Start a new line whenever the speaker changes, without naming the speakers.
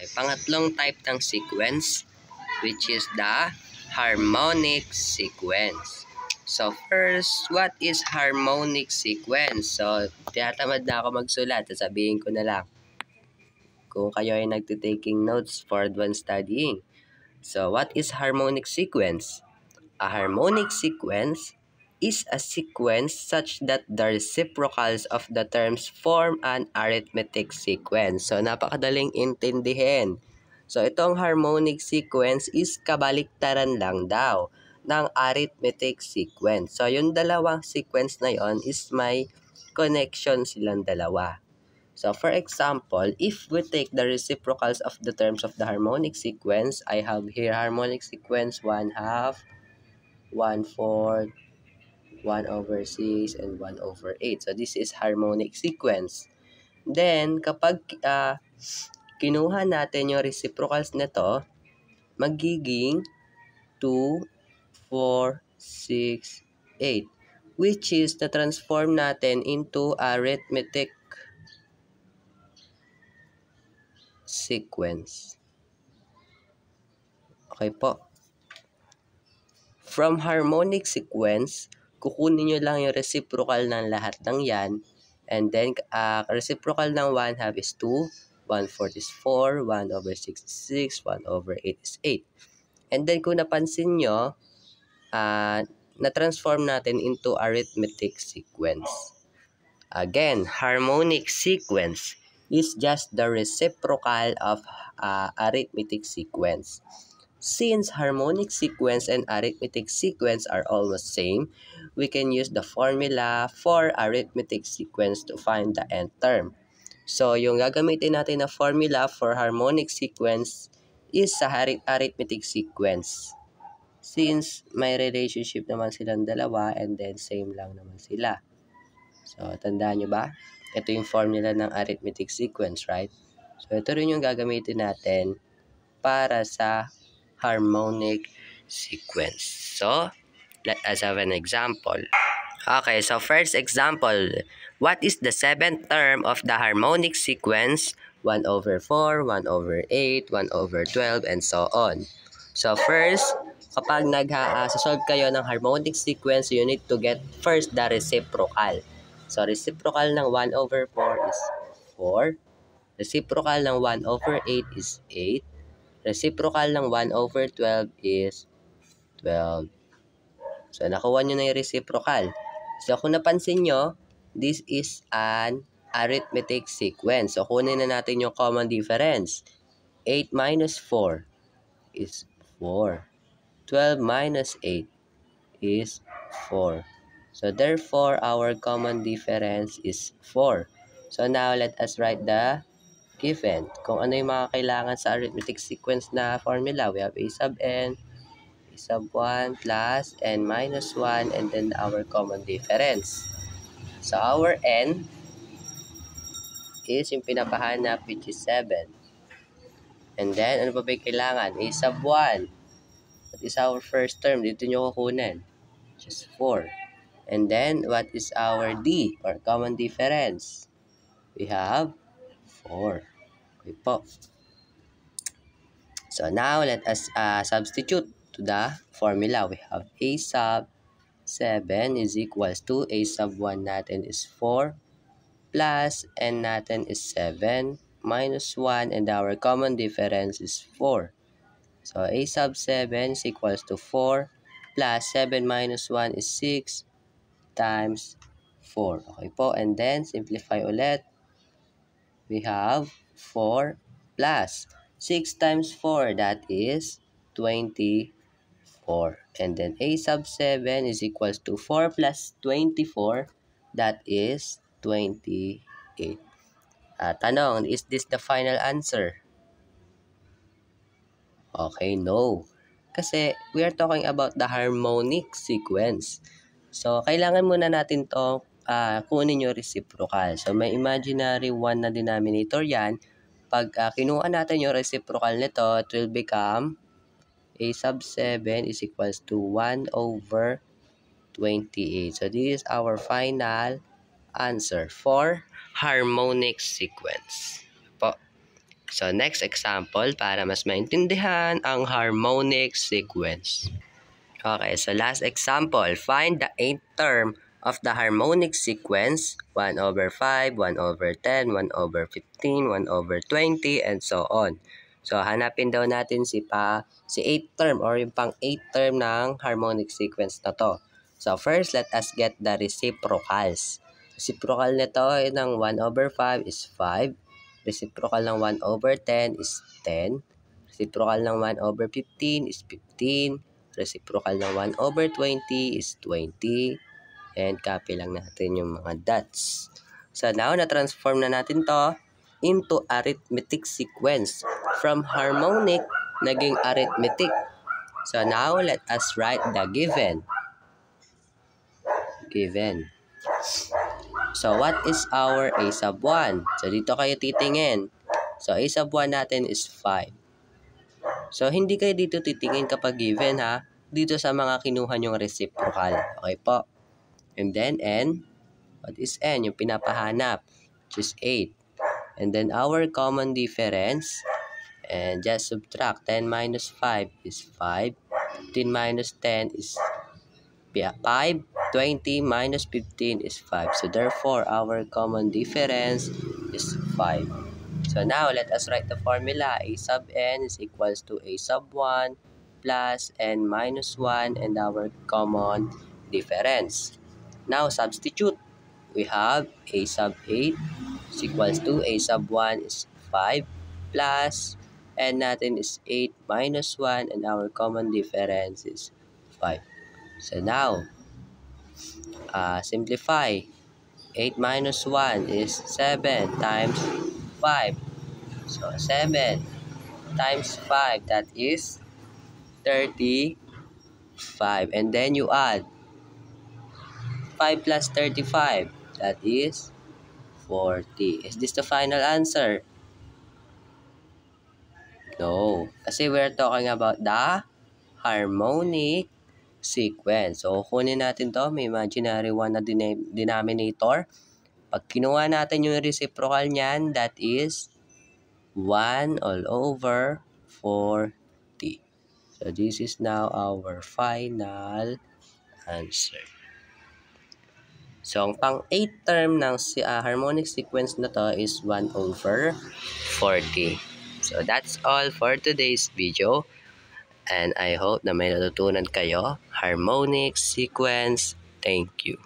Okay, pangatlong type ng sequence, which is the harmonic sequence. So first, what is harmonic sequence? So, tinatamad na ako magsulat. Sasabihin ko na lang kung kayo ay nagtitaking notes for advanced studying. So, what is harmonic sequence? A harmonic sequence is a sequence such that the reciprocals of the terms form an arithmetic sequence. So, napakadaling intindihin. So, itong harmonic sequence is kabaliktaran lang daw ng arithmetic sequence. So, yung dalawang sequence na yon is may connection silang dalawa. So, for example, if we take the reciprocals of the terms of the harmonic sequence, I have here harmonic sequence 1/2, 1/4, 1/6, and 1/8. So, this is harmonic sequence. Then, kapag kinuha natin yung reciprocals nito, magiging 2, 4, 6, 8, which is na-transform natin into arithmetic sequence. Okay po. From harmonic sequence, kukunin nyo lang yung reciprocal ng lahat ng yan. And then, reciprocal ng 1/2 is 2, 1/4 is 4, 1/6 is 6, 1/8 is 8. And then, kung napansin nyo, na-transform natin into arithmetic sequence. Again, harmonic sequence is just the reciprocal of arithmetic sequence. Since harmonic sequence and arithmetic sequence are almost same, we can use the formula for arithmetic sequence to find the nth term. So, yung gagamitin natin na formula for harmonic sequence is sa arithmetic sequence. Since may relationship naman silang dalawa and then same lang naman sila. So, tandaan nyo ba? Ito yung formula ng arithmetic sequence, right? So, ito rin yung gagamitin natin para sa harmonic sequence. So, let us have an example. Okay, so first example. What is the seventh term of the harmonic sequence? 1/4, 1/8, 1/12, and so on. So first, kapag solve kayo ng harmonic sequence, you need to get first the reciprocal. So reciprocal ng 1/4 is 4. Reciprocal ng 1/8 is 8. Reciprocal ng 1/12 is 12. So, nakuha nyo na yung reciprocal. So, kung napansin nyo, this is an arithmetic sequence. So, kunin na natin yung common difference. 8 minus 4 is 4. 12 minus 8 is 4. So, therefore, our common difference is 4. So, now, let us write the given. Kung ano yung mga kailangan sa arithmetic sequence na formula, we have a sub n, a sub 1 plus n minus 1, and then our common difference. So, our n is yung pinapahanap, which is 7. And then, ano pa ba yung kailangan? A sub 1. What is our first term? Dito nyo kukunin. Which is 4. And then, what is our d, or common difference? We have 4. Okay po. So now, let us substitute to the formula. We have a sub 7 is equals to a sub 1 natin is 4 plus n natin is 7 minus 1, and our common difference is 4. So a sub 7 is equals to 4 plus 7 minus 1 is 6 times 4. Okay po, and then simplify ulit. We have 4 plus 6 times 4, that is 24. And then a sub 7 is equals to 4 plus 24, that is 28. Tanong, is this the final answer? Okay, no. Kasi we are talking about the harmonic sequence. So, kailangan muna natin to kunin yung reciprocal. So, may imaginary 1 na denominator yan. Pag kinuha natin yung reciprocal nito, it will become a sub 7 is equals to 1/28. So, this is our final answer for harmonic sequence. Po. So, next example para mas maintindihan ang harmonic sequence. Okay, so last example. Find the 8th term of the harmonic sequence, 1 over 5, 1 over 10, 1 over 15, 1 over 20, and so on. So, hanapin daw natin si 8th term or yung pang 8th term ng harmonic sequence na to. So, first, let us get the reciprocals. Reciprocal nito ng 1 over 5 is 5. Reciprocal ng 1 over 10 is 10. Reciprocal ng 1 over 15 is 15. Reciprocal ng 1 over 20 is 20. And copy lang natin yung mga dots. So now, na-transform na natin to into arithmetic sequence. From harmonic, naging arithmetic. So now, let us write the given. So what is our a sub 1? So dito kayo titingin. So a sub 1 natin is 5. So hindi kayo dito titingin kapag given ha. Dito sa mga kinuha nyong reciprocal. Okay po. And then n. What is n? Yung pinapahanap. Which is 8. And then our common difference. And just subtract. 10 minus 5 is 5. 15 minus 10 is 5. 20 minus 15 is 5. So therefore, our common difference is 5. So now, let us write the formula. A sub n is equals to a sub 1 plus n minus 1 and our common difference. Now, substitute. We have a sub 8 is equals to a sub 1 is 5 plus n natin is 8 minus 1 and our common difference is 5. So now, simplify. 8 minus 1 is 7 times 5. So, 7 times 5, that is 35. And then you add 5 plus 35, that is 40. Is this the final answer? No. Kasi we're talking about the harmonic sequence. So, kunin natin to. May imaginary 1 na denominator. Pag kinuha natin yung reciprocal niyan, that is 1 all over 40. So, this is now our final answer. So, ang pang-8th term ng harmonic sequence na to is 1 over 40. So, that's all for today's video. And I hope na may natutunan kayo. Harmonic sequence. Thank you.